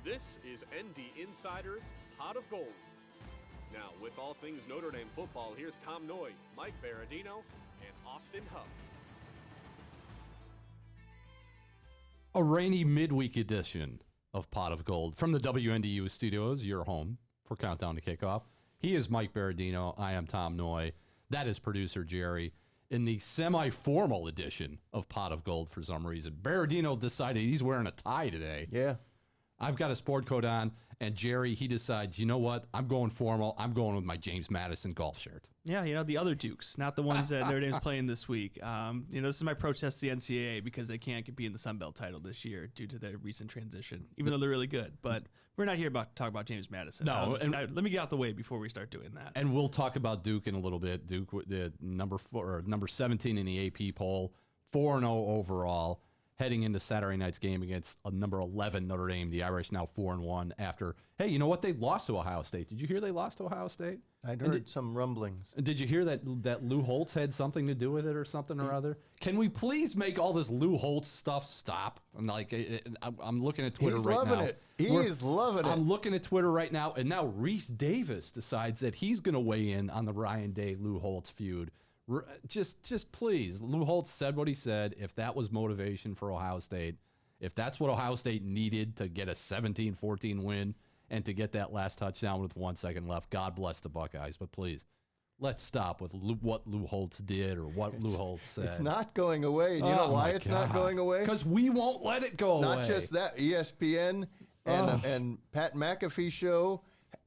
This is ND Insider's Pot of Gold. Now, with all things Notre Dame football, here's Tom Noie, Mike Berardino, and Austin Huff. A rainy midweek edition of Pot of Gold from the WNDU Studios, your home for Countdown to Kickoff. He is Mike Berardino. I am Tom Noie. That is producer Jerry. In the semi-formal edition of Pot of Gold, for some reason, Berardino decided he's wearing a tie today. Yeah. I've got a sport coat on, and Jerry, he decides, you know what? I'm going formal. I'm going with my James Madison golf shirt. Yeah, the other Dukes, not the ones that Notre Dame's playing this week. This is my protest to the NCAA because they can't compete in the Sun Belt title this year due to their recent transition, even though they're really good. But we're not here to talk about James Madison. No, let me get out the way before we start doing that. And we'll talk about Duke in a little bit. Duke, the number 17 in the AP poll, 4-0 overall. Heading into Saturday night's game against number 11 Notre Dame, the Irish now 4-1 after, hey, you know what? They lost to Ohio State. Did you hear they lost to Ohio State? I'd heard some rumblings. Did you hear that Lou Holtz had something to do with it or something or other? Can we please make all this Lou Holtz stuff stop? I'm looking at Twitter right now. He's loving it. I'm looking at Twitter right now, and now Reese Davis decides that he's going to weigh in on the Ryan Day-Lou Holtz feud. Just please. Lou Holtz said what he said. If that was motivation for Ohio State, if that's what Ohio State needed to get a 17-14 win and to get that last touchdown with 1 second left, God bless the Buckeyes. But please, let's stop with what Lou Holtz did or what Lou Holtz said. It's not going away. And you know why it's not going away? Because we won't let it go away. Not just that. ESPN and Pat McAfee show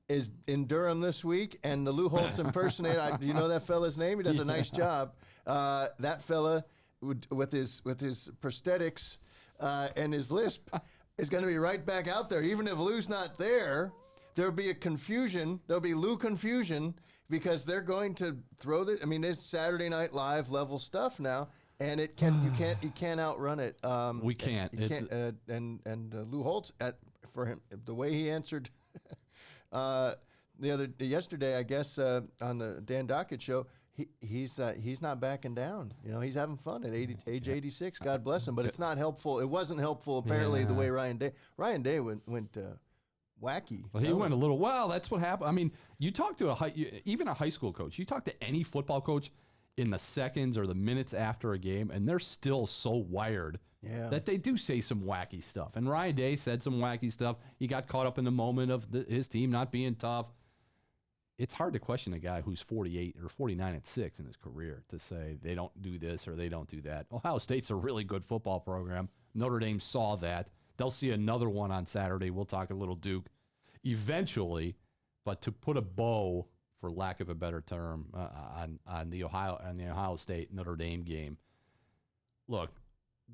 is in Durham this week, and the Lou Holtz impersonator, you know that fella's name? He does a nice job. That fella, with his prosthetics and his lisp, is going to be right back out there. Even if Lou's not there, there'll be a confusion. There'll be Lou confusion because they're going to throw this. I mean, it's Saturday Night Live level stuff now, and you can't outrun it. We can't. And Lou Holtz, for him, the way he answered. Yesterday, I guess, on the Dan Dockett show, he's not backing down. You know, he's having fun at age 86. God bless him. But it's not helpful. It wasn't helpful, apparently, the way Ryan Day went wacky. Well, he went a little. Well, that's what happened. I mean, you talk to even a high school coach. You talk to any football coach in the seconds or the minutes after a game, and they're still so wired that they do say some wacky stuff. And Ryan Day said some wacky stuff. He got caught up in the moment of his team not being tough. It's hard to question a guy who's 48 or 49-6 in his career to say they don't do this or they don't do that. Ohio State's a really good football program. Notre Dame saw that. They'll see another one on Saturday. We'll talk a little Duke eventually, but to put a bow, for lack of a better term, on the Ohio State Notre Dame game. Look,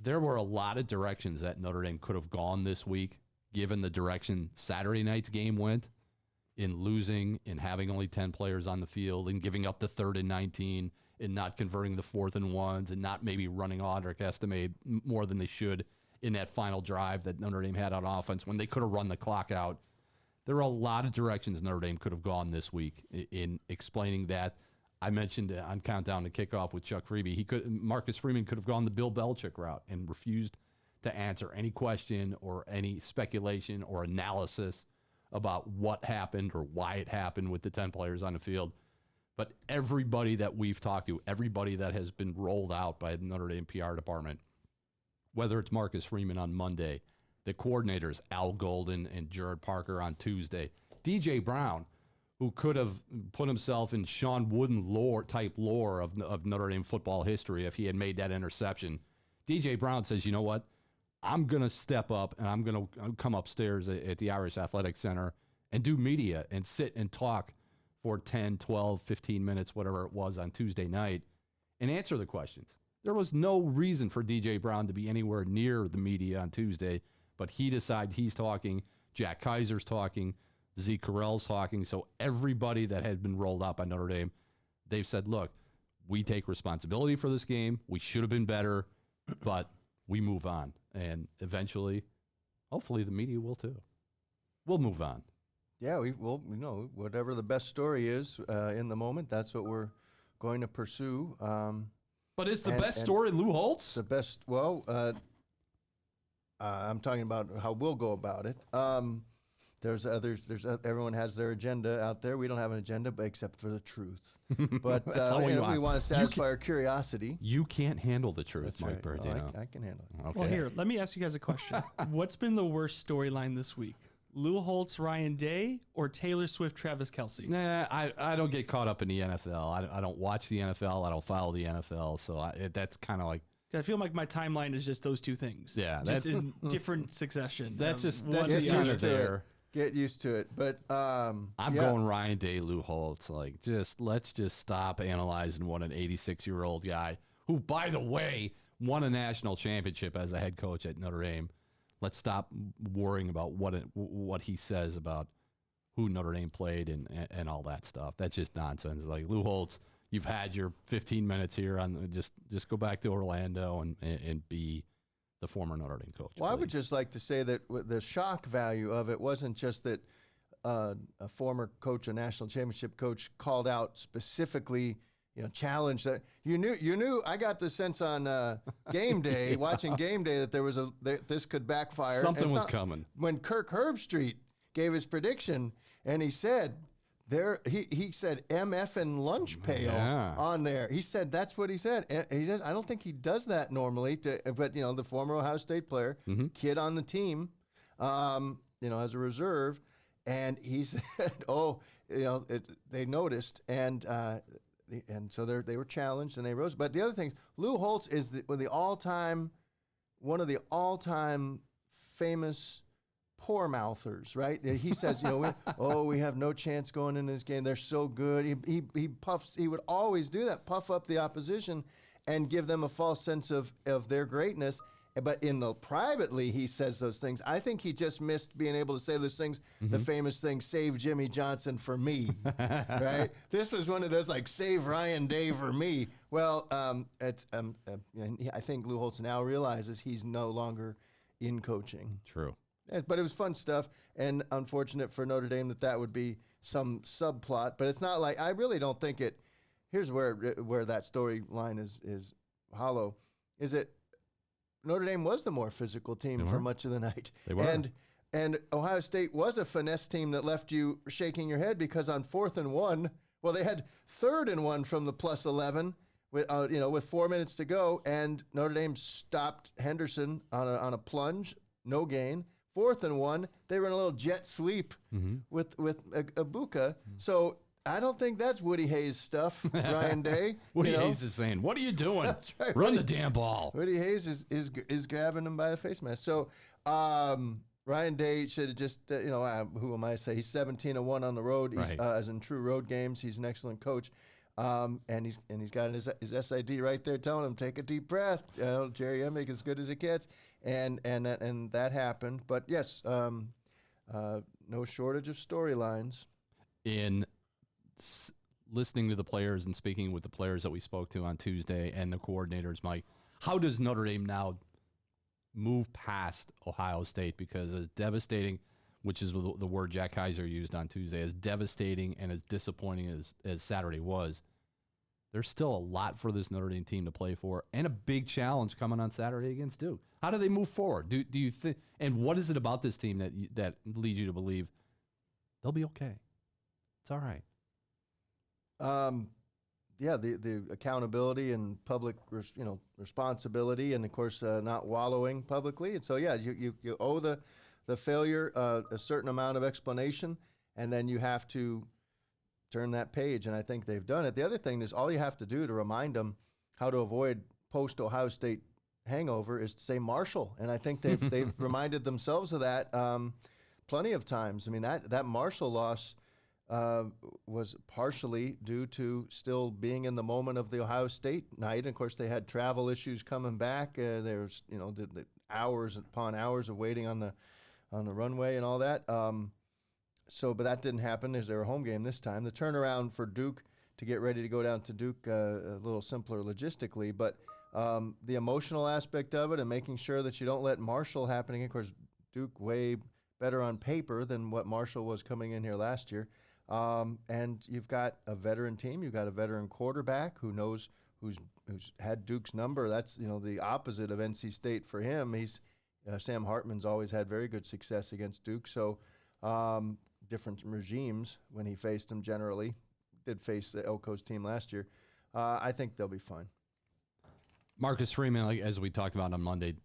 there were a lot of directions that Notre Dame could have gone this week, given the direction Saturday night's game went, in losing, in having only 10 players on the field, in giving up the 3rd and 19, in not converting the 4th and 1s, and not maybe running Audric Estime more than they should in that final drive that Notre Dame had on offense when they could have run the clock out. There are a lot of directions Notre Dame could have gone this week in explaining that. I mentioned on Countdown to Kickoff with Chuck Freeby, Marcus Freeman could have gone the Bill Belichick route and refused to answer any question or any speculation or analysis about what happened or why it happened with the 10 players on the field. But everybody that we've talked to, everybody that has been rolled out by the Notre Dame PR department, whether it's Marcus Freeman on Monday, the coordinators, Al Golden and Jared Parker on Tuesday, DJ Brown, who could have put himself in Sean Wooden type lore of Notre Dame football history if he had made that interception. DJ Brown says, you know what? I'm going to step up and I'm going to come upstairs at the Irish Athletic Center and do media and sit and talk for 10, 12, 15 minutes, whatever it was on Tuesday night, and answer the questions. There was no reason for DJ Brown to be anywhere near the media on Tuesday, but he decided he's talking, Jack Kaiser's talking, Zeke Carell's talking, so everybody that had been rolled out by Notre Dame, they've said, look, we take responsibility for this game. We should have been better, but we move on. And eventually, hopefully the media will too. We'll move on. Yeah, whatever the best story is in the moment, that's what we're going to pursue. But is the best story Lou Holtz? The best, I'm talking about how we'll go about it. There's others. Everyone has their agenda out there. We don't have an agenda, but except for the truth. But we want to satisfy our curiosity. You can't handle the truth, That's Mike right. Berardino. I can handle it. Okay. Well, here, let me ask you guys a question. What's been the worst storyline this week? Lou Holtz, Ryan Day, or Taylor Swift, Travis Kelce? Nah, I don't get caught up in the NFL. I don't watch the NFL. I don't follow the NFL. So that's kind of like. I feel like my timeline is just those two things. Yeah, just in different succession. That's just Get kind used of to there. it. Get used to it. But I'm going Ryan Day, Lou Holtz. Like, let's just stop analyzing what an 86-year-old guy who, by the way, won a national championship as a head coach at Notre Dame. Let's stop worrying about what he says about who Notre Dame played and all that stuff. That's just nonsense. Like, Lou Holtz, you've had your 15 minutes here. Just go back to Orlando and be the former Notre Dame coach. Well, I would just like to say that the shock value of it wasn't just that a former coach, a national championship coach, called out specifically, challenged that. You knew. I got the sense on game day, watching game day, that there was this could backfire. Something was coming. When Kirk Herbstreit gave his prediction, and he said. He said MF and lunch pail on there. He said that's what he said. I don't think he does that normally. But the former Ohio State player, kid on the team, as a reserve, and he said, they noticed and so they were challenged and they rose. But the other thing, Lou Holtz is one of the all-time famous poor mouthers, right? He says, we have no chance going into this game. They're so good. He would always do that, puff up the opposition and give them a false sense of their greatness. But privately, he says those things. I think he just missed being able to say those things. The famous thing, save Jimmy Johnson for me, right? This was one of those like, save Ryan Day for me. Well, I think Lou Holtz now realizes he's no longer in coaching. True. But it was fun stuff, and unfortunate for Notre Dame that would be some subplot. But it's not like, I really don't think it. Here's where that storyline is hollow. Is it Notre Dame was the more physical team for much of the night. They were. And Ohio State was a finesse team that left you shaking your head because on 4th and 1, well, they had 3rd and 1 from the plus 11 with 4 minutes to go, and Notre Dame stopped Henderson on a plunge, no gain. 4th and 1, they were in a little jet sweep with Ibuka. So I don't think that's Woody Hayes stuff, Ryan Day. Woody Hayes is saying, "What are you doing? That's right. Run the damn ball." Woody Hayes is grabbing him by the face mask. So Ryan Day should have just, who am I to say? He's 17-1 on the road. He's, as in true road games, he's an excellent coach. And he's got his SID right there telling him, take a deep breath. Jerry Emig as good as it gets. And that happened. But yes, no shortage of storylines. In listening to the players and speaking with the players that we spoke to on Tuesday and the coordinators, Mike, how does Notre Dame now move past Ohio State? Because as devastating, which is the word Jack Kaiser used on Tuesday, as devastating and as disappointing as Saturday was, there's still a lot for this Notre Dame team to play for, and a big challenge coming on Saturday against Duke. How do they move forward? Do you think? And what is it about this team that leads you to believe they'll be okay? It's all right. The accountability and public, responsibility, and of course not wallowing publicly. And so you owe the failure a certain amount of explanation, and then you have to turn that page, and I think they've done it. The other thing is all you have to do to remind them how to avoid post-Ohio State hangover is to say Marshall, and I think they've reminded themselves of that plenty of times. I mean, that Marshall loss was partially due to still being in the moment of the Ohio State night. And of course, they had travel issues coming back. There was, the hours upon hours of waiting on the runway and all that. But that didn't happen as they were a home game this time. The turnaround for Duke to get ready to go down to Duke a little simpler logistically, but the emotional aspect of it and making sure that you don't let Marshall happening. Of course, Duke way better on paper than what Marshall was coming in here last year. And you've got a veteran team. You've got a veteran quarterback who's had Duke's number. That's the opposite of NC State for him. Sam Hartman's always had very good success against Duke. So different regimes when he faced them generally. Did face the Elko's team last year. I think they'll be fine. Marcus Freeman, like, as we talked about on Monday,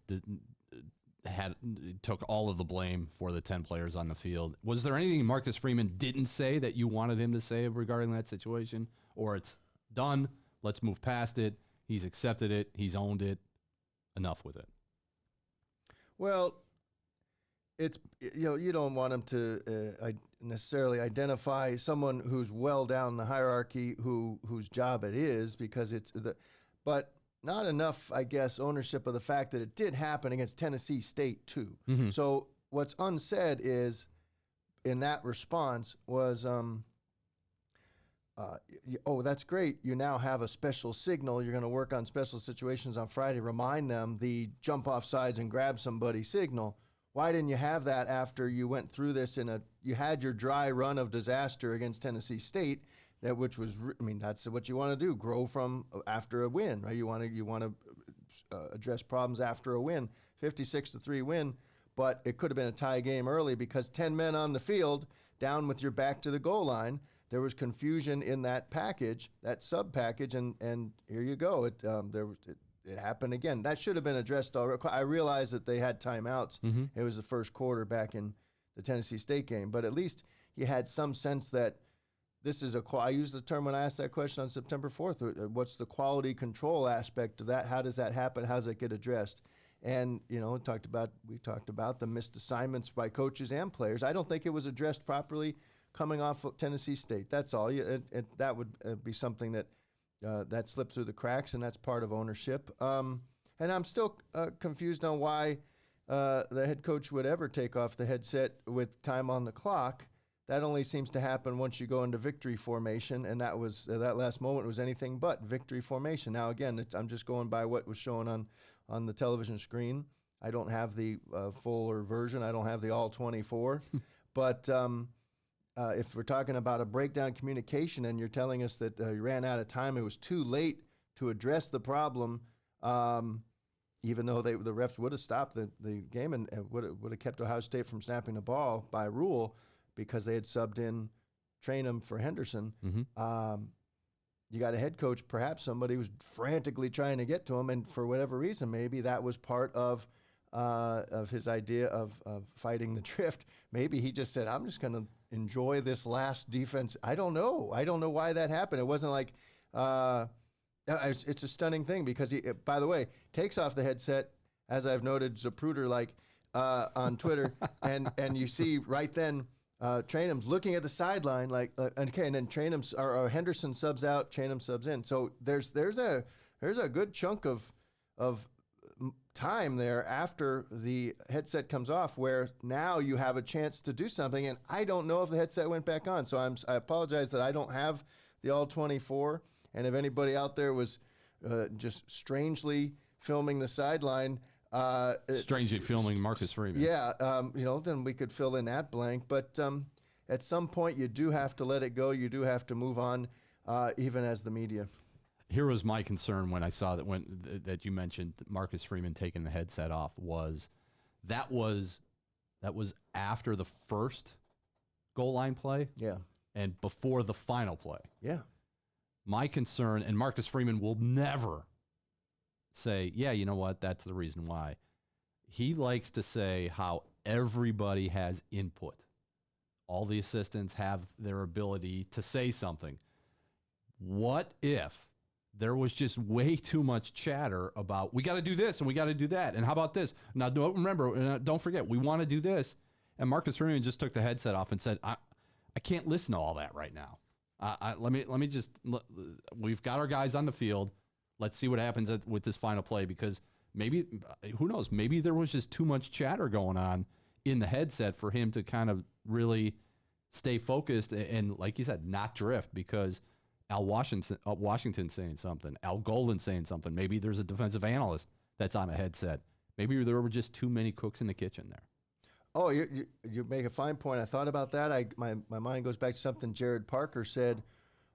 took all of the blame for the 10 players on the field. Was there anything Marcus Freeman didn't say that you wanted him to say regarding that situation? Or it's done, let's move past it, he's accepted it, he's owned it, enough with it? Well, it's, you don't want him to necessarily identify someone who's well down the hierarchy whose job it is, because but not enough, I guess, ownership of the fact that it did happen against Tennessee State too. Mm-hmm. So what's unsaid is, in that response was, oh, that's great. You now have a special signal. You're going to work on special situations on Friday. Remind them the jump off sides and grab somebody signal. Why didn't you have that after you went through this you had your dry run of disaster against Tennessee State, which was, that's what you want to do, grow from after a win, right? You want to address problems after a win, 56-3 win, but it could have been a tie game early because 10 men on the field, down with your back to the goal line. There was confusion in that package, that sub package, and here you go. It happened again. That should have been addressed already. I realize that they had timeouts. Mm-hmm. It was the first quarter back in the Tennessee State game, but at least you had some sense that this is I used the term when I asked that question on September 4th. What's the quality control aspect of that? How does that happen? How does it get addressed? And we talked about the missed assignments by coaches and players. I don't think it was addressed properly coming off of Tennessee State. That's all. That would be something that slipped through the cracks, and that's part of ownership. And I'm still confused on why the head coach would ever take off the headset with time on the clock. That only seems to happen once you go into victory formation, and that last moment was anything but victory formation. Now, again, I'm just going by what was shown on the television screen. I don't have the fuller version. I don't have the all 24. But if we're talking about a breakdown communication and you're telling us that you ran out of time, it was too late to address the problem, even though the refs would have stopped the game and would have kept Ohio State from snapping the ball by rule, because they had subbed in Trainum for Henderson. Mm-hmm. You got a head coach, perhaps somebody was frantically trying to get to him, and for whatever reason, maybe that was part of his idea of fighting the drift. Maybe he just said, I'm just going to enjoy this last defense. I don't know why that happened. It wasn't like it's a stunning thing, because he, by the way, takes off the headset, as I've noted Zapruder on Twitter, and you see right then Trainum's looking at the sideline okay, and then or Henderson subs out, Trainum subs in. So there's a good chunk of time there after the headset comes off where now you have a chance to do something, and I don't know if the headset went back on. So I apologize that I don't have the all 24, and if anybody out there was just strangely filming the sideline, strangely filming Marcus Freeman. Yeah, then we could fill in that blank. But at some point, you do have to let it go. You do have to move on, even as the media. Here was my concern when I saw that you mentioned Marcus Freeman taking the headset off. That was after the first goal line play. Yeah, and before the final play. Yeah, my concern, and Marcus Freeman will never say, yeah, you know what, that's the reason why. He likes to say how everybody has input. All the assistants have their ability to say something. What if there was just way too much chatter about, we got to do this and we got to do that, and how about this? Now, don't forget, we want to do this. And Marcus Freeman just took the headset off and said, I can't listen to all that right now. We've got our guys on the field. Let's see what happens with this final play, because maybe, who knows, maybe there was just too much chatter going on in the headset for him to kind of really stay focused and, like you said, not drift, because Al Washington's saying something, Al Golden's saying something. Maybe there's a defensive analyst that's on a headset. Maybe there were just too many cooks in the kitchen there. Oh, you make a fine point. I thought about that. My mind goes back to something Jared Parker said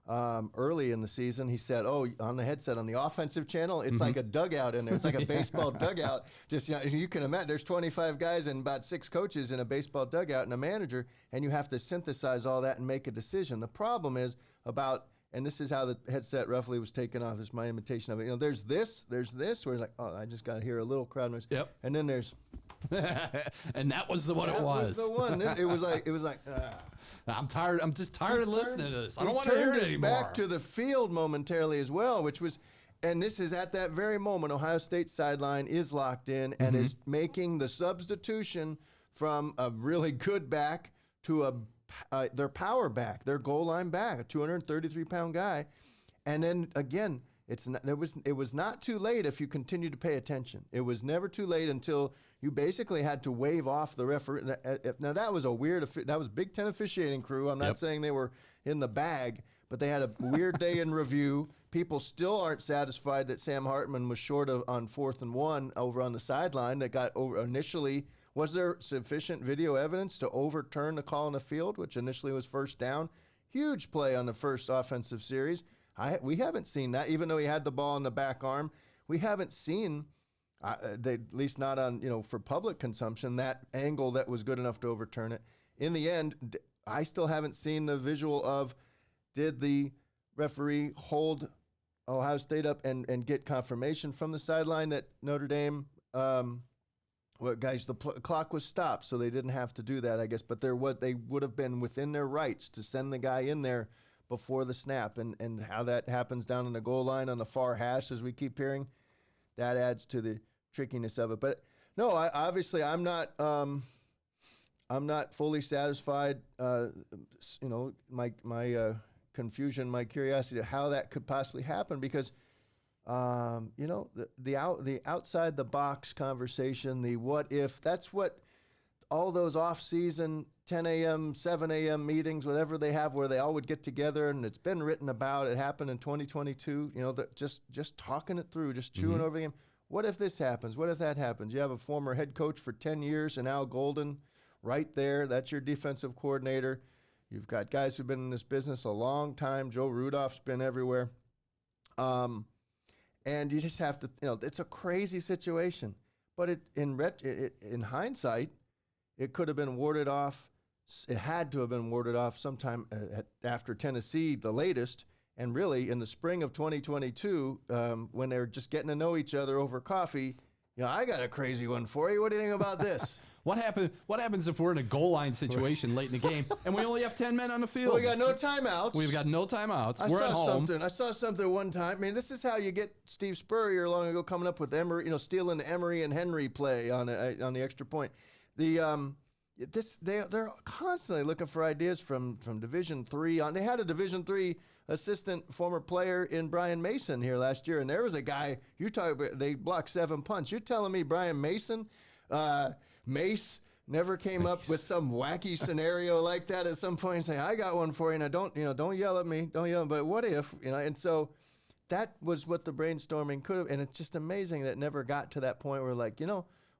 early in the season. He said, on the headset on the offensive channel, it's like a dugout in there. It's like a baseball dugout. Just, you can imagine there's 25 guys and about 6 coaches in a baseball dugout and a manager, and you have to synthesize all that and make a decision. The problem is and this is how the headset roughly was taken off. This is my imitation of it. There's this, where you're like, I just got to hear a little crowd noise. Yep. And then there's. And that was the one it was. That was the one. It was like. I'm tired. I'm just tired of listening to this. I don't want to hear it anymore. Back to the field momentarily as well, which was, and this is at that very moment, Ohio State's sideline is locked in and is making the substitution from a really good back to their power back, their goal line back, a 233-pound guy. And then again, it was not too late if you continued to pay attention. It was never too late until you basically had to wave off the referee. Now that was that was Big Ten officiating crew. I'm not saying they were in the bag, but they had a weird day in review. People still aren't satisfied that Sam Hartman was short on 4th and 1 over on the sideline. That got over initially. Was there sufficient video evidence to overturn the call on the field, which initially was first down? Huge play on the first offensive series. We haven't seen that, even though he had the ball in the back arm. We haven't seen, at least not on, for public consumption, that angle that was good enough to overturn it. In the end, I still haven't seen the visual of, did the referee hold Ohio State up and get confirmation from the sideline that Notre Dame, the clock was stopped, so they didn't have to do that, I guess. But they would have been within their rights to send the guy in there before the snap, and how that happens down on the goal line on the far hash, as we keep hearing, that adds to the trickiness of it. But no, I'm not fully satisfied. My confusion, my curiosity, how that could possibly happen, because the outside the box conversation, the what if, that's what all those off-season 10 a.m., 7 a.m. meetings, whatever they have, where they all would get together, and it's been written about. It happened in 2022. Just talking it through, just chewing over the game. What if this happens? What if that happens? You have a former head coach for 10 years, and Al Golden, right there. That's your defensive coordinator. You've got guys who've been in this business a long time. Joe Rudolph's been everywhere. And you just have to, it's a crazy situation. But in hindsight, it could have been warded off. It had to have been warded off sometime after Tennessee, the latest, and really in the spring of 2022, when they were just getting to know each other over coffee. I got a crazy one for you. What do you think about this? What happens if we're in a goal line situation late in the game and we only have 10 men on the field? Well, we got no timeouts. We've got no timeouts. We're at home. I saw something one time. I mean, this is how you get Steve Spurrier long ago coming up with Emery, stealing the Emery and Henry play on the extra point. They're constantly looking for ideas from Division III on. They had a Division III assistant former player in Brian Mason here last year, and there was a guy you talk about. They blocked 7 punts. You're telling me Brian Mason, Mace, never came up with some wacky scenario like that at some point and say, "I got one for you." Now don't yell at me. Don't yell. But what if And so that was what the brainstorming could have. And it's just amazing that it never got to that point where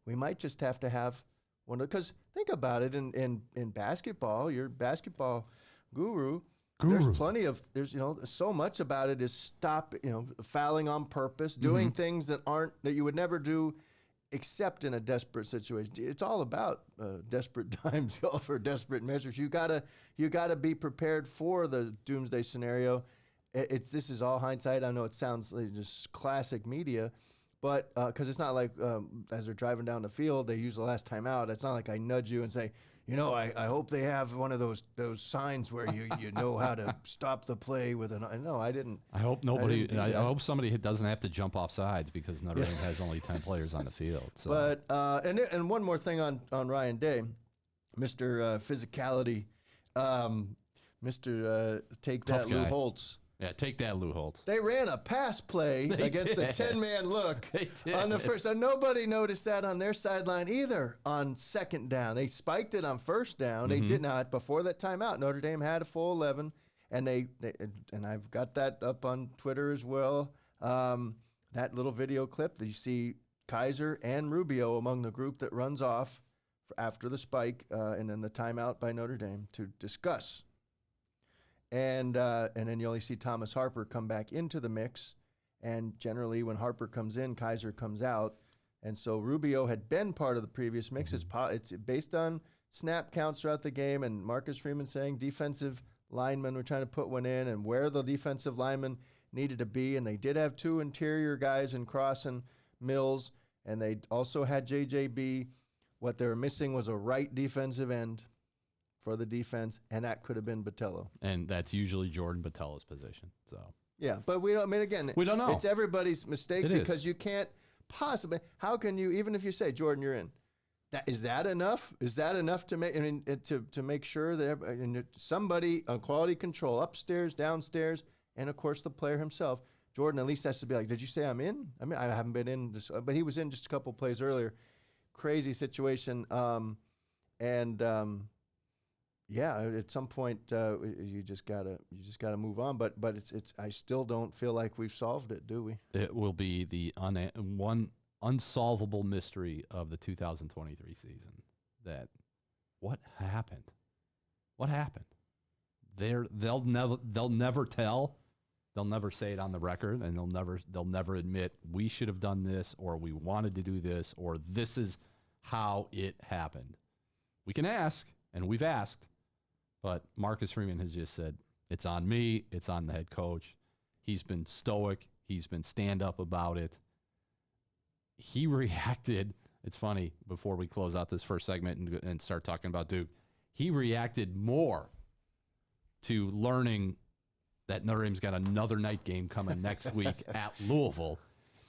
we might just have to have. Because think about it, in basketball, your basketball guru. There's plenty of so much about it is fouling on purpose, doing things that you would never do, except in a desperate situation. It's all about desperate times for desperate measures. You gotta be prepared for the doomsday scenario. This is all hindsight. I know it sounds like just classic media. But because it's not like as they're driving down the field, they use the last time out. It's not like I nudge you and say, I hope they have one of those signs where you know how to stop the play with an. No, I didn't. I hope nobody. I hope somebody doesn't have to jump off sides because Notre Dame has only 10 players on the field. So. But and one more thing on Ryan Day, Mr. Physicality, Mr. Take That Lou Holtz. Yeah, take that, Lou Holtz. They ran a pass play against the 10-man look on the first. And nobody noticed that on their sideline either on second down. They spiked it on first down. They did not. Before that timeout, Notre Dame had a full 11, and and I've got that up on Twitter as well. That little video clip that you see Kaiser and Rubio among the group that runs off after the spike and then the timeout by Notre Dame to discuss. And then you only see Thomas Harper come back into the mix. And generally when Harper comes in, Kaiser comes out. And so Rubio had been part of the previous mix. It's based on snap counts throughout the game, and Marcus Freeman saying defensive linemen were trying to put one in and where the defensive linemen needed to be. And they did have 2 interior guys in Cross and Mills, and they also had JJB. What they were missing was a right defensive end for the defense, and that could have been Botello. And that's usually Jordan Botello's position. So yeah, but we don't. I mean, again, we don't know. It's everybody's mistake because you can't possibly. How can you? Even if you say Jordan, you're in. Is that enough? Is that enough to make? I mean, to make sure that somebody on quality control upstairs, downstairs, and of course the player himself, Jordan, at least has to be like, did you say I'm in? I mean, I haven't been in, but he was in just a couple plays earlier. Crazy situation, yeah, at some point you just gotta move on. But it's I still don't feel like we've solved it, do we? It will be the one unsolvable mystery of the 2023 season. That what happened? What happened? They'll never tell. They'll never say it on the record, and they'll never admit we should have done this, or we wanted to do this, or this is how it happened. We can ask, and we've asked, but Marcus Freeman has just said, it's on me, it's on the head coach. He's been stoic. He's been stand-up about it. He reacted, it's funny, before we close out this first segment and start talking about Duke, he reacted more to learning that Notre Dame's got another night game coming next week at Louisville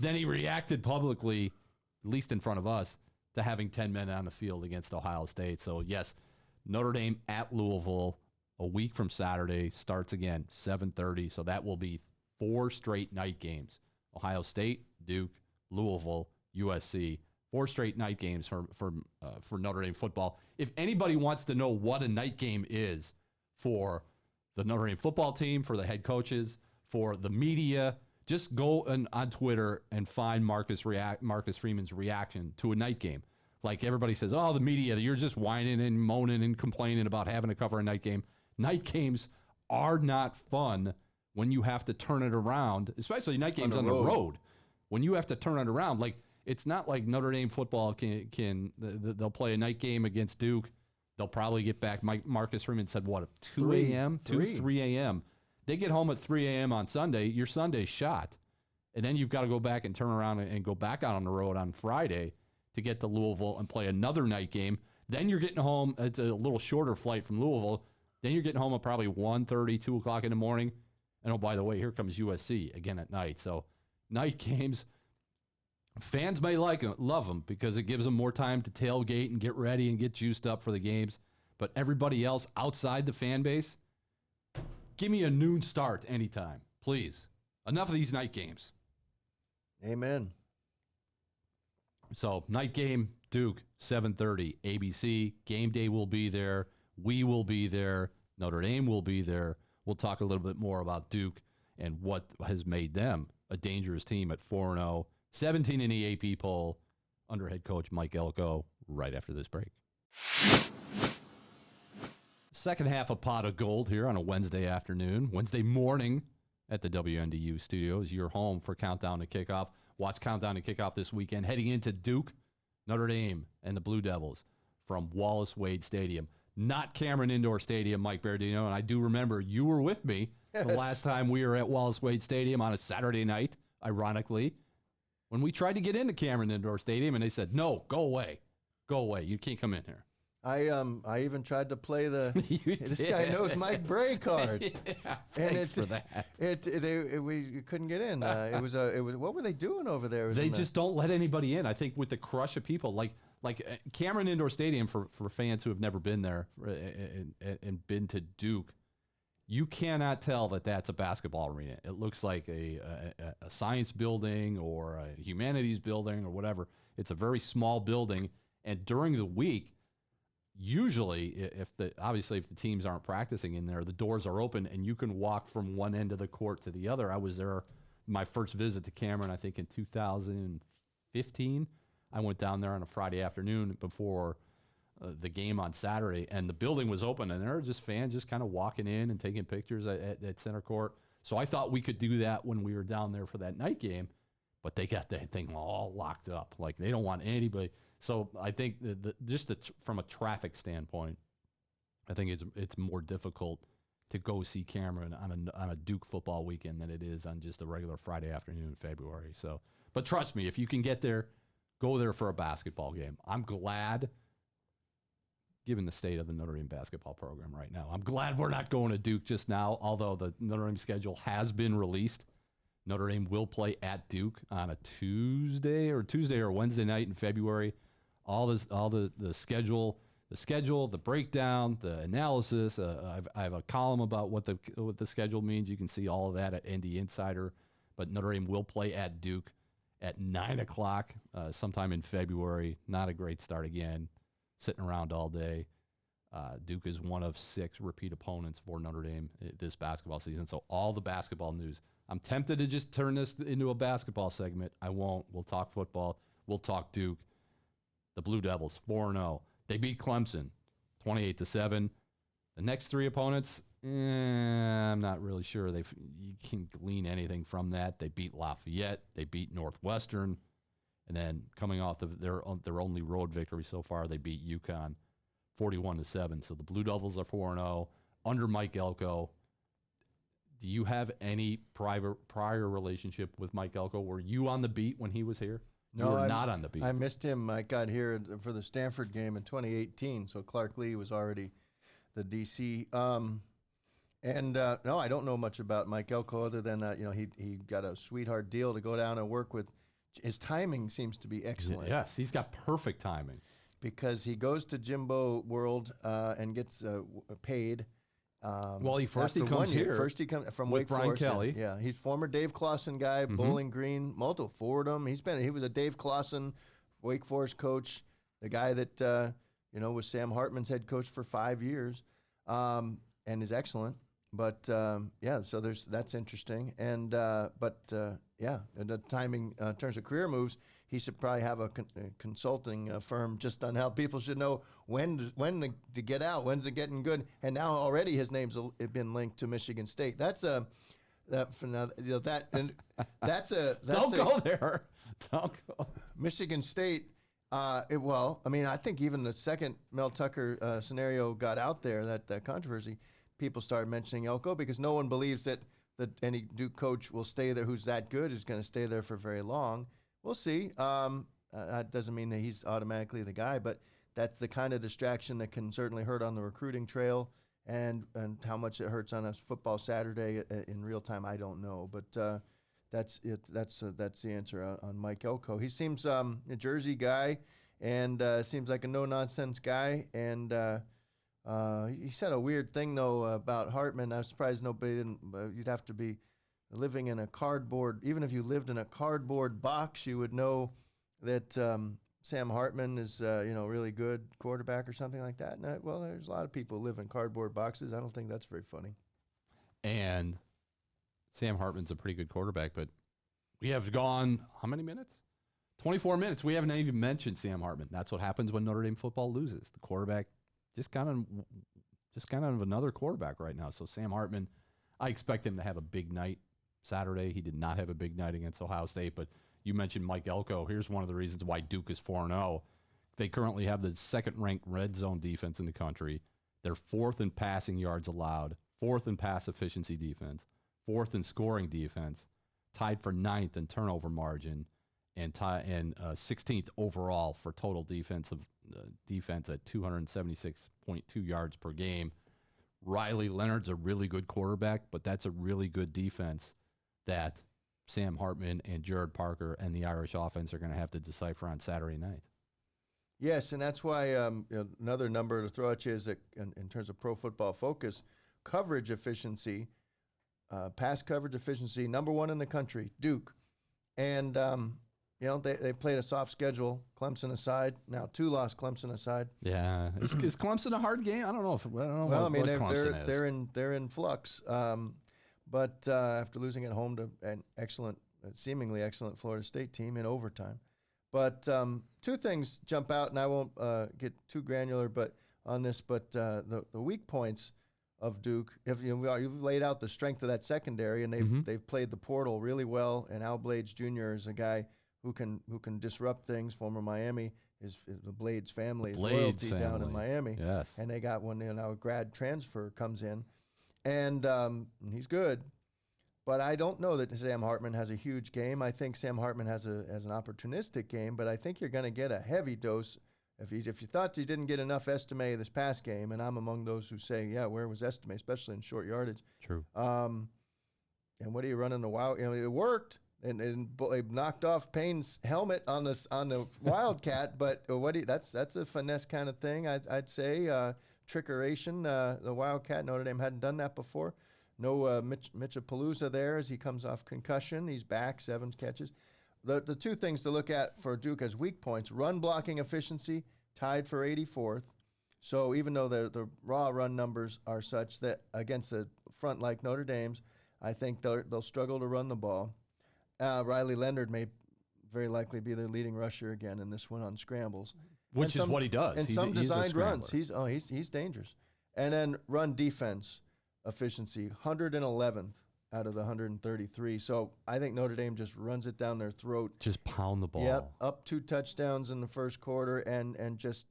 than he reacted publicly, at least in front of us, to having 10 men on the field against Ohio State. So, yes, Notre Dame at Louisville a week from Saturday starts again, 7:30. So that will be 4 straight night games. Ohio State, Duke, Louisville, USC. 4 straight night games for Notre Dame football. If anybody wants to know what a night game is for the Notre Dame football team, for the head coaches, for the media, just go on Twitter and find Marcus Freeman's reaction to a night game. Like everybody says, oh, the media, you're just whining and moaning and complaining about having to cover a night game. Night games are not fun when you have to turn it around, especially night games on the road. When you have to turn it around, like it's not like Notre Dame football they'll play a night game against Duke. They'll probably get back. Marcus Freeman said, what, 2 a.m.? 3 a.m. They get home at 3 a.m. on Sunday. Your Sunday's shot. And then you've got to go back and turn around and go back out on the road on Friday to get to Louisville and play another night game. Then you're getting home. It's a little shorter flight from Louisville. Then you're getting home at probably 1:30, 2 o'clock in the morning. And, oh, by the way, here comes USC again at night. So night games, fans may love them because it gives them more time to tailgate and get ready and get juiced up for the games. But everybody else outside the fan base, give me a noon start anytime, please. Enough of these night games. Amen. So night game, Duke, 7:30, ABC. Game day will be there. We will be there. Notre Dame will be there. We'll talk a little bit more about Duke and what has made them a dangerous team at 4-0. 17 in the AP poll under head coach Mike Elko right after this break. Second half of Pot of Gold here on a Wednesday afternoon, Wednesday morning at the WNDU Studios. You're home for Countdown to Kickoff. Watch Countdown to Kickoff this weekend, heading into Duke, Notre Dame, and the Blue Devils from Wallace Wade Stadium. Not Cameron Indoor Stadium, Mike Berardino, and I do remember you were with me the last time we were at Wallace Wade Stadium on a Saturday night, ironically, when we tried to get into Cameron Indoor Stadium, and they said, no, go away. Go away. You can't come in here. I even tried to play this guy knows Mike Bray card. Yeah, thanks for that. We couldn't get in. It was what were they doing over there? They just don't let anybody in. I think with the crush of people, like Cameron Indoor Stadium for fans who have never been there and been to Duke, you cannot tell that that's a basketball arena. It looks like a science building or a humanities building or whatever. It's a very small building, and during the week, usually, if the teams aren't practicing in there, the doors are open and you can walk from one end of the court to the other. I was there my first visit to Cameron, I think in 2015. I went down there on a Friday afternoon before the game on Saturday, and the building was open, and there were just fans just kind of walking in and taking pictures at center court. So I thought we could do that when we were down there for that night game, but they got that thing all locked up. Like, they don't want anybody. So I think from a traffic standpoint, I think it's more difficult to go see Cameron on a Duke football weekend than it is on just a regular Friday afternoon in February. So, but trust me, if you can get there, go there for a basketball game. I'm glad, given the state of the Notre Dame basketball program right now, I'm glad we're not going to Duke just now, although the Notre Dame schedule has been released. Notre Dame will play at Duke on a Tuesday or Wednesday night in February. All the schedule, the breakdown, the analysis. I have a column about what the schedule means. You can see all of that at ND Insider. But Notre Dame will play at Duke at 9 o'clock sometime in February. Not a great start again. Sitting around all day. Duke is one of 6 repeat opponents for Notre Dame this basketball season. So all the basketball news. I'm tempted to just turn this into a basketball segment. I won't. We'll talk football. We'll talk Duke. The Blue Devils, 4-0. They beat Clemson, 28-7. The next 3 opponents, I'm not really sure you can glean anything from that. They beat Lafayette. They beat Northwestern. And then coming off of their only road victory so far, they beat UConn, 41-7. So the Blue Devils are 4-0 under Mike Elko. Do you have any prior relationship with Mike Elko? Were you on the beat when he was here? No, you were not on the beat. I missed him. I got here for the Stanford game in 2018, so Clark Lee was already the DC. No, I don't know much about Mike Elko other than he got a sweetheart deal to go down and work with. His timing seems to be excellent. Yes, he's got perfect timing. Because he goes to Jimbo World and gets paid. Well, he comes here. First he comes from with Wake Brian Forest. Kelly. Yeah, he's former Dave Clawson guy, Bowling Green, Fordham. He was a Dave Clawson, Wake Forest coach, the guy that was Sam Hartman's head coach for 5 years, and is excellent. But so that's interesting. And and the timing in terms of career moves, he should probably have a consulting firm just on how people should know when to get out, when's it getting good. And now already his name's been linked to Michigan State. That's a Don't go there. Don't go. Michigan State. I think even the second Mel Tucker scenario got out there, that controversy, people started mentioning Elko because no one believes that any Duke coach will stay there who's that good is going to stay there for very long. We'll see. That doesn't mean that he's automatically the guy, but that's the kind of distraction that can certainly hurt on the recruiting trail, and how much it hurts on a football Saturday in real time, I don't know. But that's it. That's the answer on Mike Elko. He seems a Jersey guy, and seems like a no-nonsense guy. And he said a weird thing though about Hartman. I was surprised nobody didn't. You'd have to be living in a cardboard. Even if you lived in a cardboard box, you would know that Sam Hartman is really good quarterback or something like that. And there's a lot of people who live in cardboard boxes. I don't think that's very funny. And Sam Hartman's a pretty good quarterback, but we have gone how many minutes? 24 minutes. We haven't even mentioned Sam Hartman. That's what happens when Notre Dame football loses. The quarterback just kind of another quarterback right now. So Sam Hartman, I expect him to have a big night Saturday. He did not have a big night against Ohio State, but you mentioned Mike Elko. Here's one of the reasons why Duke is 4-0. They currently have the second-ranked red zone defense in the country. They're 4th in passing yards allowed, 4th in pass efficiency defense, 4th in scoring defense, tied for 9th in turnover margin, and 16th overall for total defense at 276.2 yards per game. Riley Leonard's a really good quarterback, but that's a really good defense that Sam Hartman and Jared Parker and the Irish offense are going to have to decipher on Saturday night. Yes, and that's why another number to throw at you is that in terms of Pro Football Focus, coverage efficiency, pass coverage efficiency, number 1 in the country, Duke. And, they played a soft schedule, Clemson aside. Now 2 lost, Clemson aside. Yeah. Is Clemson a hard game? I don't know. They're in flux. But after losing at home to an seemingly excellent Florida State team in overtime. But two things jump out, and I won't get too granular, but on this. But the weak points of Duke, you've laid out the strength of that secondary, and they've played the portal really well. And Al Blades Jr. is a guy who can disrupt things. Former Miami, is the Blades family, royalty down in Miami. Yes, and they got one now. A grad transfer comes in, and he's good. But I don't know that Sam Hartman has a huge game. I think Sam Hartman has an opportunistic game, but I think you're going to get a heavy dose. If you thought you didn't get enough Estime this past game, and I'm among those who say, yeah, where was Estime, especially in short yardage? True. And what are you running the wild? It worked, and they knocked off Payne's helmet on the Wildcat. But that's a finesse kind of thing. I'd say trickeration. The Wildcat, Notre Dame hadn't done that before. No Mitchapalooza there as he comes off concussion. He's back, 7 catches. The two things to look at for Duke as weak points: run blocking efficiency, tied for 84th. So even though the raw run numbers are such that against a front like Notre Dame's, I think they'll struggle to run the ball. Riley Leonard may very likely be their leading rusher again in this one on scrambles. Which is what he does. And some designed runs. He's dangerous. And then run defense efficiency, 111th out of the 133. So I think Notre Dame just runs it down their throat. Just pound the ball. Yep, up 2 touchdowns in the first quarter, and just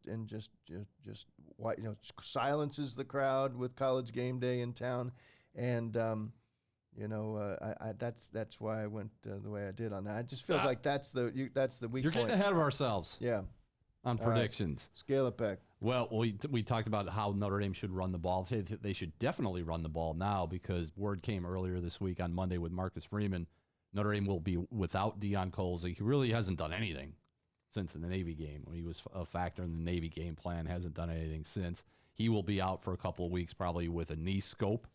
silences the crowd with College game day in town, and that's why I went the way I did on that. It just feels like that's the weak point. You're getting ahead of ourselves. Yeah. On predictions. Right. Scale it back. Well, we talked about how Notre Dame should run the ball. They should definitely run the ball now because word came earlier this week on Monday with Marcus Freeman. Notre Dame will be without Deion Coles. He really hasn't done anything since the Navy game. When he was a factor in the Navy game plan, hasn't done anything since. He will be out for a couple of weeks probably with a knee scope.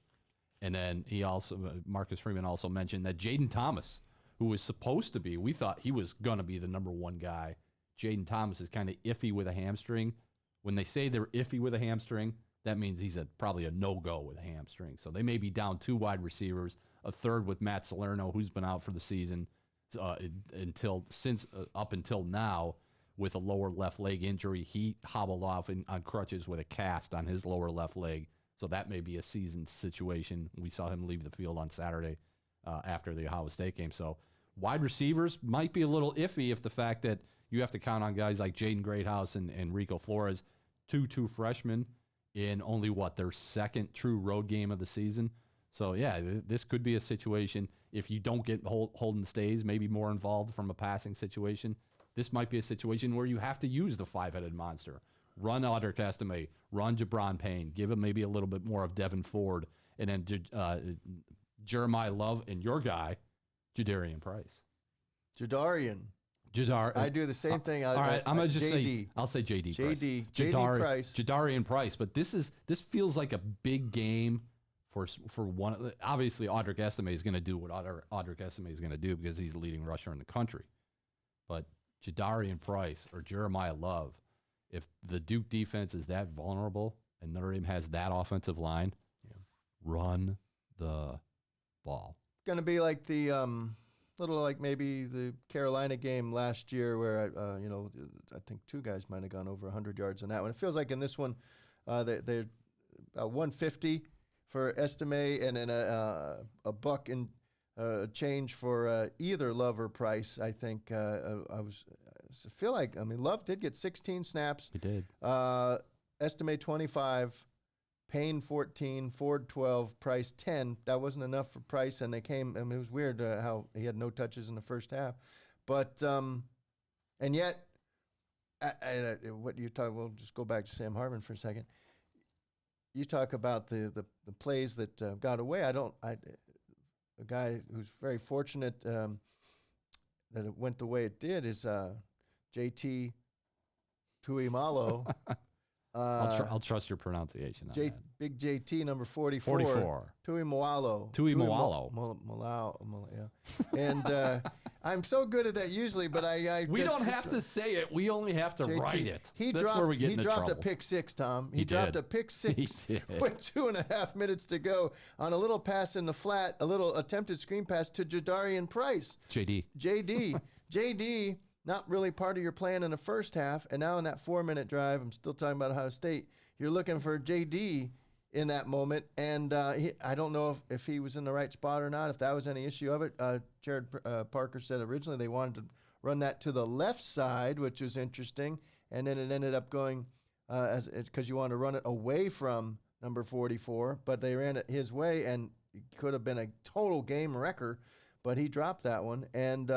And then Marcus Freeman also mentioned that Jaden Thomas, who was supposed to be, we thought he was going to be the number 1 guy. Jaden Thomas is kind of iffy with a hamstring. When they say they're iffy with a hamstring, that means he's probably a no-go with a hamstring. So they may be down 2 wide receivers, a third with Matt Salerno, who's been out for the season up until now with a lower left leg injury. He hobbled off on crutches with a cast on his lower left leg. So that may be a season situation. We saw him leave the field on Saturday after the Ohio State game. So wide receivers might be a little iffy if the fact that you have to count on guys like Jaden Greathouse and Rico Flores, two freshmen in only their second true road game of the season. So yeah, this could be a situation if you don't get Holden Stays maybe more involved from a passing situation. This might be a situation where you have to use the 5-headed monster. Run Audric Estime, run Jabron Payne, give him maybe a little bit more of Devin Ford, and then Jeremiah Love and your guy, Jadarian Price. I do the same thing. All right, I'm gonna just say I'll say JD Price. Jadarian Price. But this feels like a big game for one. Obviously, Audric Estime is going to do what Audric Estime is going to do because he's the leading rusher in the country. But Jadarian Price or Jeremiah Love, if the Duke defense is that vulnerable and Notre Dame has that offensive line, run the ball. Going to be like the little like maybe the Carolina game last year where, I think 2 guys might have gone over 100 yards on that one. It feels like in this one, they're 150 for Estime and then a buck and change for either Love or Price. I think Love did get 16 snaps. He did. Estime 25. Payne 14, Ford 12, Price 10. That wasn't enough for Price, and it was weird how he had no touches in the first half. But, and yet, what you talk, we'll just go back to Sam Hartman for a second. You talk about the plays that got away. A guy who's very fortunate that it went the way it did is JT Tuimalo. I'll trust your pronunciation on that. Big JT, number 44. Tuimalo. Yeah. And I'm so good at that usually, but we don't have to say it. We only have to write it. He dropped a pick 6, Tom. He dropped a pick 6 with 2.5 minutes to go on a little pass in the flat, a little attempted screen pass to Jadarian Price. JD. JD not really part of your plan in the first half. And now in that 4-minute drive, I'm still talking about Ohio State, you're looking for JD in that moment. And I don't know if he was in the right spot or not, if that was any issue of it. Jared Parker said originally they wanted to run that to the left side, which was interesting. And then it ended up going because you want to run it away from number 44, but they ran it his way, and it could have been a total game wrecker, but he dropped that one, and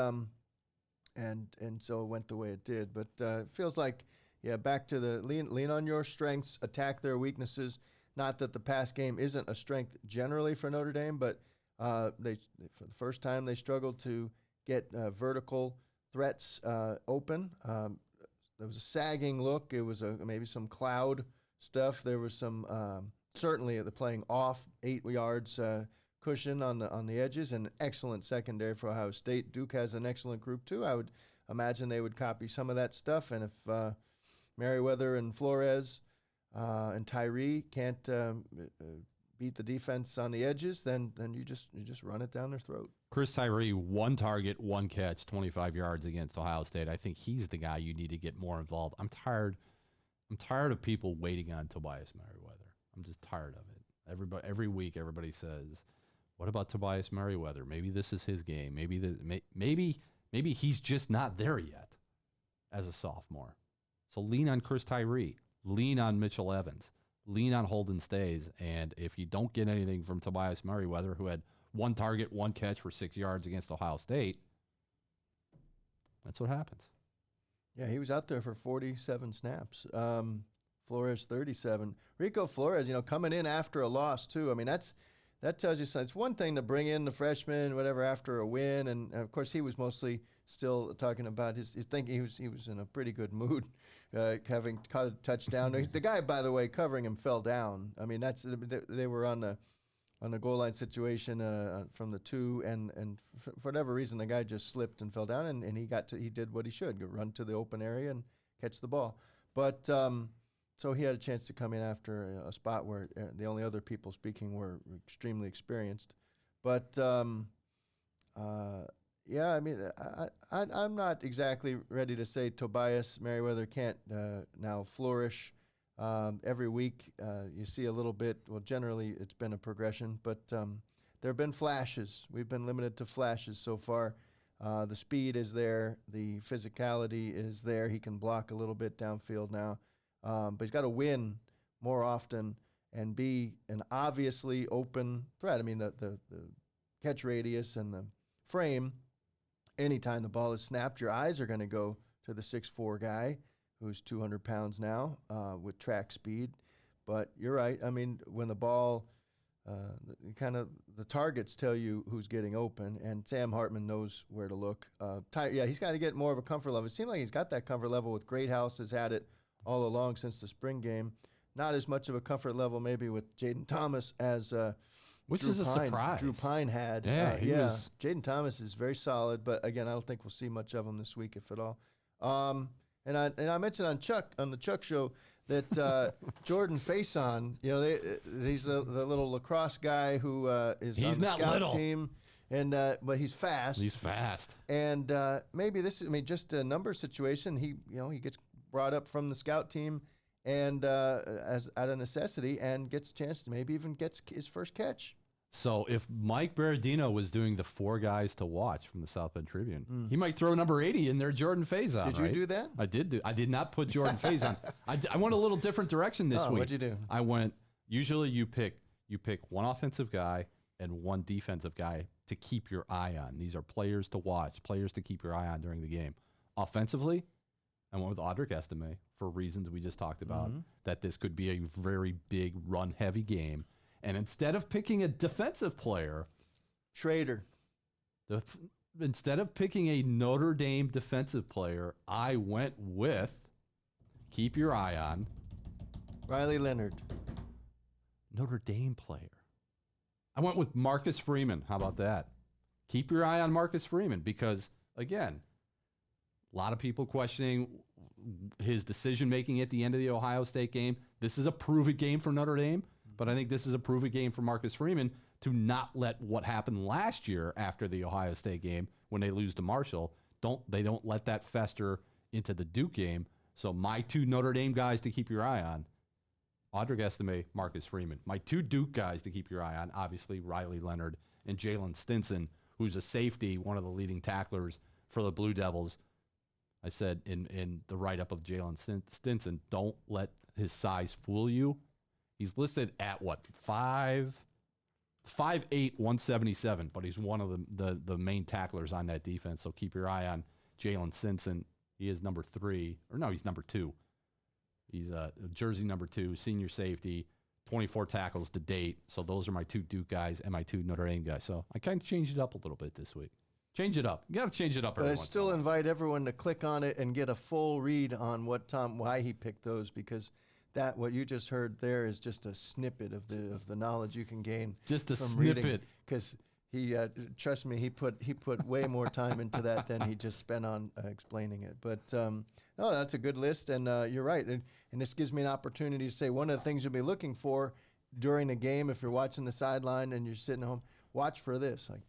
so it went the way it did. But it feels like, back to the lean on your strengths, attack their weaknesses. Not that the pass game isn't a strength generally for Notre Dame, but they for the first time they struggled to get vertical threats open. There was a sagging look. It was maybe some cloud stuff. There was some certainly the playing off 8 yards cushion on the edges, and excellent secondary for Ohio State. Duke has an excellent group too. I would imagine they would copy some of that stuff. And if Merriweather and Flores and Tyree can't beat the defense on the edges, then you just run it down their throat. Chris Tyree, 1 target, 1 catch, 25 yards against Ohio State. I think he's the guy you need to get more involved. I'm tired of people waiting on Tobias Merriweather. I'm just tired of it. Every week, everybody says, "What about Tobias Merriweather? Maybe this is his game. Maybe he's just not there yet as a sophomore." So lean on Chris Tyree, lean on Mitchell Evans, lean on Holden Stays, and if you don't get anything from Tobias Merriweather, who had 1 target, 1 catch for 6 yards against Ohio State, that's what happens. Yeah, he was out there for 47 snaps. Flores 37. Rico Flores, coming in after a loss too. I mean, that tells you something. It's one thing to bring in the freshman, whatever, after a win, and of course he was mostly still talking about his thinking. He was in a pretty good mood, having caught a touchdown. The guy, by the way, covering him fell down. I mean, they were on the goal line situation from the 2, and for whatever reason, the guy just slipped and fell down, and he did what he should, run to the open area and catch the ball. But so he had a chance to come in after a spot where the only other people speaking were extremely experienced. But I mean, I'm not exactly ready to say Tobias Merriweather can't now flourish. Every week you see a little bit. Well, generally it's been a progression, but there have been flashes. We've been limited to flashes so far. The speed is there. The physicality is there. He can block a little bit downfield now. But he's got to win more often and be an obviously open threat. I mean, the catch radius and the frame, anytime the ball is snapped, your eyes are going to go to the 6'4" guy who's 200 pounds now with track speed. But you're right. I mean, when the ball, the targets tell you who's getting open, and Sam Hartman knows where to look. He's got to get more of a comfort level. It seems like he's got that comfort level with Greathouse, has had it all along since the spring game. Not as much of a comfort level maybe with Jaden Thomas as which is a surprise. Drew Pine had. Jaden Thomas is very solid, but again, I don't think we'll see much of him this week, if at all. And I mentioned on the Chuck show that Jordan Faison, he's the little lacrosse guy who is on the scout team, and but he's fast. He's fast, and maybe this is just a number situation. He gets brought up from the scout team and as out of necessity, and gets a chance to maybe even gets his first catch. So if Mike Berardino was doing the 4 guys to watch from the South Bend Tribune, he might throw number 80 in there, Jordan Faison. Did you do that? I did. I did not put Jordan Faison. I went a little different direction this week. What'd you do? I went. Usually you pick 1 offensive guy and 1 defensive guy to keep your eye on. These are players to watch, players to keep your eye on during the game. Offensively, I went with Audric Estime for reasons we just talked about, that this could be a very big run-heavy game. And instead of picking a defensive player, Schrader. Instead of picking a Notre Dame defensive player, I went with, keep your eye on, Riley Leonard. Notre Dame player. I went with Marcus Freeman. How about that? Keep your eye on Marcus Freeman because, again, a lot of people questioning his decision-making at the end of the Ohio State game. This is a prove-it game for Notre Dame, but I think this is a prove-it game for Marcus Freeman to not let what happened last year after the Ohio State game when they lose to Marshall they don't let that fester into the Duke game. So my 2 Notre Dame guys to keep your eye on, Audric Estime, Marcus Freeman. My 2 Duke guys to keep your eye on, obviously Riley Leonard and Jalen Stinson, who's a safety, one of the leading tacklers for the Blue Devils. I said in the write-up of Jalen Stinson, don't let his size fool you. He's listed at what, 5'8", 177, but he's one of the main tacklers on that defense. So keep your eye on Jalen Stinson. He is number 3, or no, he's number 2. He's jersey number 2, senior safety, 24 tackles to date. So those are my 2 Duke guys and my 2 Notre Dame guys. So I kind of changed it up a little bit this week. Change it up. You got to change it up every once in a while. But I still invite everyone to click on it and get a full read on why he picked those, because what you just heard there is just a snippet of the knowledge you can gain. Just a snippet. Because he, trust me, he put way more time into that than he just spent on explaining it. But no, that's a good list, and you're right. And this gives me an opportunity to say one of the things you'll be looking for during a game, if you're watching the sideline and you're sitting home, watch for this. Like,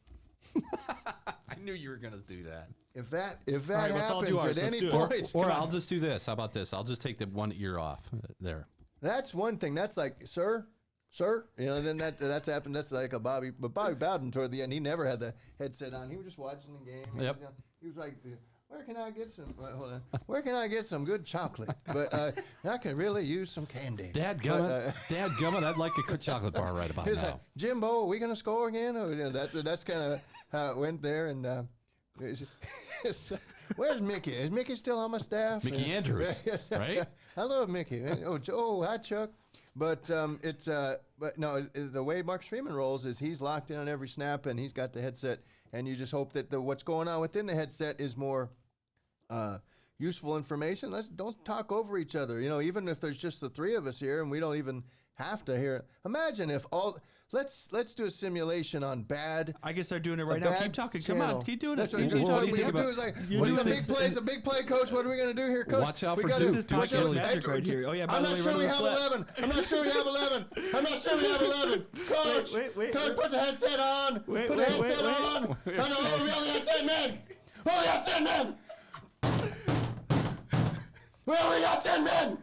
I knew you were going to do that. If that happens at any point, or I'll just do this. How about this? I'll just take the one ear off there. That's one thing. That's like, sir, you know. Then that's happened. That's like a Bobby Bowden toward the end. He never had the headset on. He was just watching the game. He was like, where can I get some? Hold on. Where can I get some good chocolate? But I can really use some candy. Dadgummit, I'd like a chocolate bar right about now. Like, Jimbo, are we going to score again? Or, you know, that's kind of how it went there. And where's Mickey? Is Mickey still on my staff? Mickey Andrews, right? I love Mickey. Oh, hi, Chuck. But but no, the way Marcus Freeman rolls is he's locked in on every snap, and he's got the headset, and you just hope that what's going on within the headset is more useful information. Don't talk over each other. You know, even if there's just the 3 of us here, and we don't even have to hear it. Imagine if let's do a simulation on bad. I can start doing it right now. Keep talking. Channel. Come on, keep doing it. What do you think about? It's a big play, Coach. What are we going to do here, Coach? Watch out for Duke. This is magic right here. Oh yeah. I'm not sure we have 11. I'm not sure we have 11. Coach, Coach, put the headset on. Put the headset on. We only got 10 men. We only got 10 men. We only got 10 men.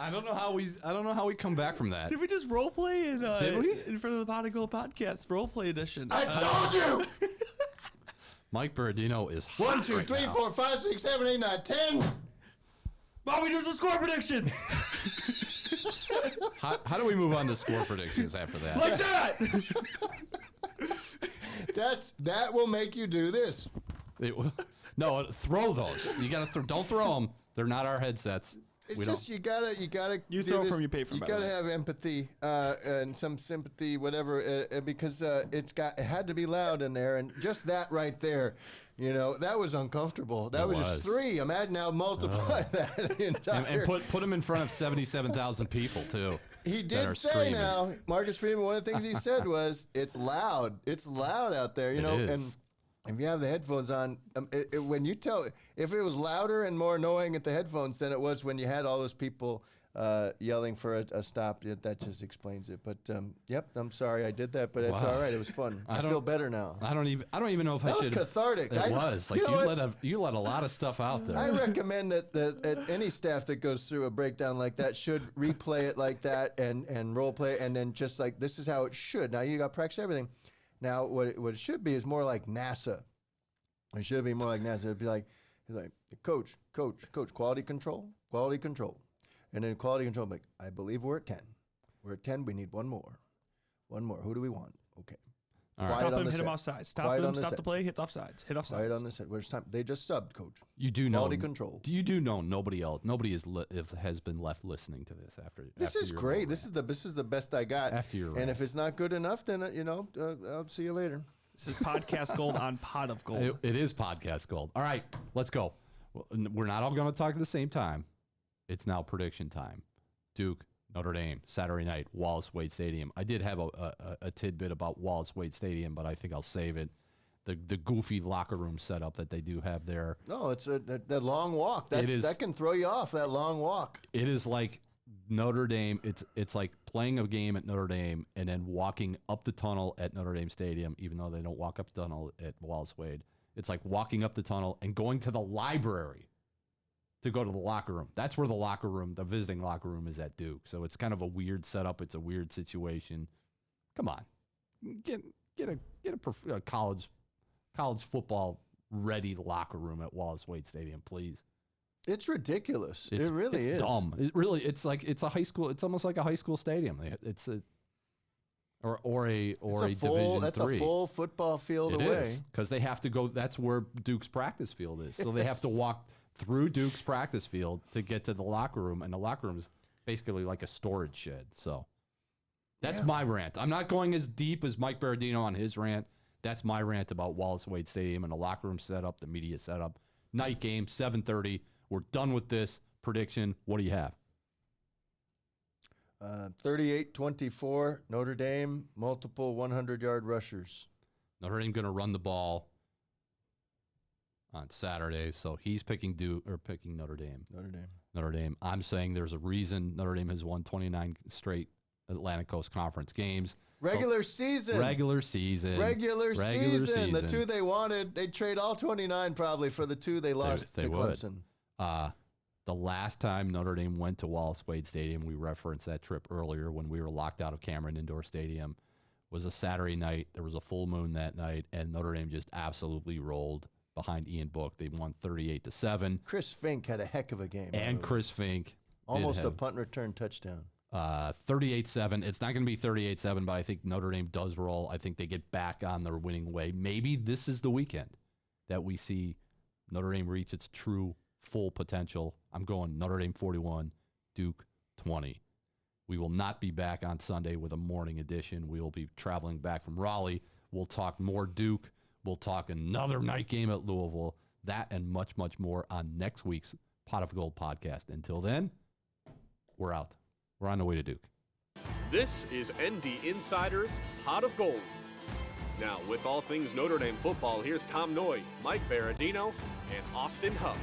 I don't know how we come back from that. Did we just role play in front of the Pot of Gold podcast role play edition? I told you. Mike Berardino is hot 1, 2, 3, 4, 5, 6, 7, 8, 9, 10. Why we do some score predictions? How do we move on to score predictions after that? Like that. That will make you do this. It will. No, throw those. You got to don't throw them. They're not our headsets. It's just you gotta throw from you pay for. You gotta have empathy and some sympathy, whatever, because it had to be loud in there, and just that right there, you know, that was uncomfortable. That was just 3. Imagine now multiply that and put them in front of 77,000 people too. He did say screaming. Now, Marcus Freeman. One of the things he said was, "It's loud. It's loud out there." You know, and if you have the headphones on, when you if it was louder and more annoying at the headphones than it was when you had all those people yelling for a stop, that just explains it. But yep, I'm sorry I did that, but it's all right. It was fun. I feel better now. I don't even know if I should. That was cathartic. It was like you let a lot of stuff out there. I recommend that any staff that goes through a breakdown like that should replay it like that and role play, and then just like this is how it should. Now you got to practice everything. Now, what it should be is more like NASA. It should be more like NASA. It'd be like, coach, quality control. And then quality control, like, I believe we're at 10. We're at 10. We need one more. Who do we want? Okay. Stop him, hit him offsides. Stop the play, hit offsides. Quiet on the set. Where's time? They just subbed, Coach. You do know. Quality control. You do know nobody has been left listening to this after. This is great. This is the best I got. After your and if it's not good enough, then I'll see you later. This is podcast gold on Pot of Gold. It is podcast gold. All right, let's go. We're not all going to talk at the same time. It's now prediction time. Duke, Notre Dame, Saturday night, Wallace Wade Stadium. I did have a tidbit about Wallace Wade Stadium, but I think I'll save it. The goofy locker room setup that they do have there. No, it's that long walk. That can throw you off, that long walk. It is like Notre Dame. It's like playing a game at Notre Dame and then walking up the tunnel at Notre Dame Stadium, even though they don't walk up the tunnel at Wallace Wade. It's like walking up the tunnel and going to the library to go to the locker room. That's where the visiting locker room is at Duke. So it's kind of a weird setup. It's a weird situation. Come on, get a college football ready locker room at Wallace Wade Stadium, please. It's ridiculous. It really is dumb. It's like it's a high school. It's almost like a high school stadium. It's a Division III. That's a full football field away. Because they have to go. That's where Duke's practice field is. So they have to walk through Duke's practice field to get to the locker room, and the locker room is basically like a storage shed. So that's my rant. I'm not going as deep as Mike Berardino on his rant. That's my rant about Wallace Wade Stadium and the locker room setup, the media setup. Night game, 7:30. We're done with this prediction. What do you have? 38-24, Notre Dame, multiple 100-yard rushers. Notre Dame going to run the ball on Saturday, so he's picking Notre Dame. Notre Dame. I'm saying there's a reason Notre Dame has won 29 straight Atlantic Coast Conference games. Regular season. The two they wanted, they'd trade all 29 probably for the two they lost to Clemson. The last time Notre Dame went to Wallace Wade Stadium, we referenced that trip earlier when we were locked out of Cameron Indoor Stadium, was a Saturday night. There was a full moon that night, and Notre Dame just absolutely rolled behind Ian Book. They won 38-7. Chris Fink had a heck of a game. And Chris Fink. Almost a punt return touchdown. 38-7. It's not going to be 38-7, but I think Notre Dame does roll. I think they get back on their winning way. Maybe this is the weekend that we see Notre Dame reach its true full potential. I'm going Notre Dame 41, Duke 20. We will not be back on Sunday with a morning edition. We will be traveling back from Raleigh. We'll talk more Duke. We'll talk another night game at Louisville. That and much, much more on next week's Pot of Gold podcast. Until then, we're out. We're on the way to Duke. This is ND Insider's Pot of Gold. Now, with all things Notre Dame football, here's Tom Noie, Mike Berardino, and Austin Huff.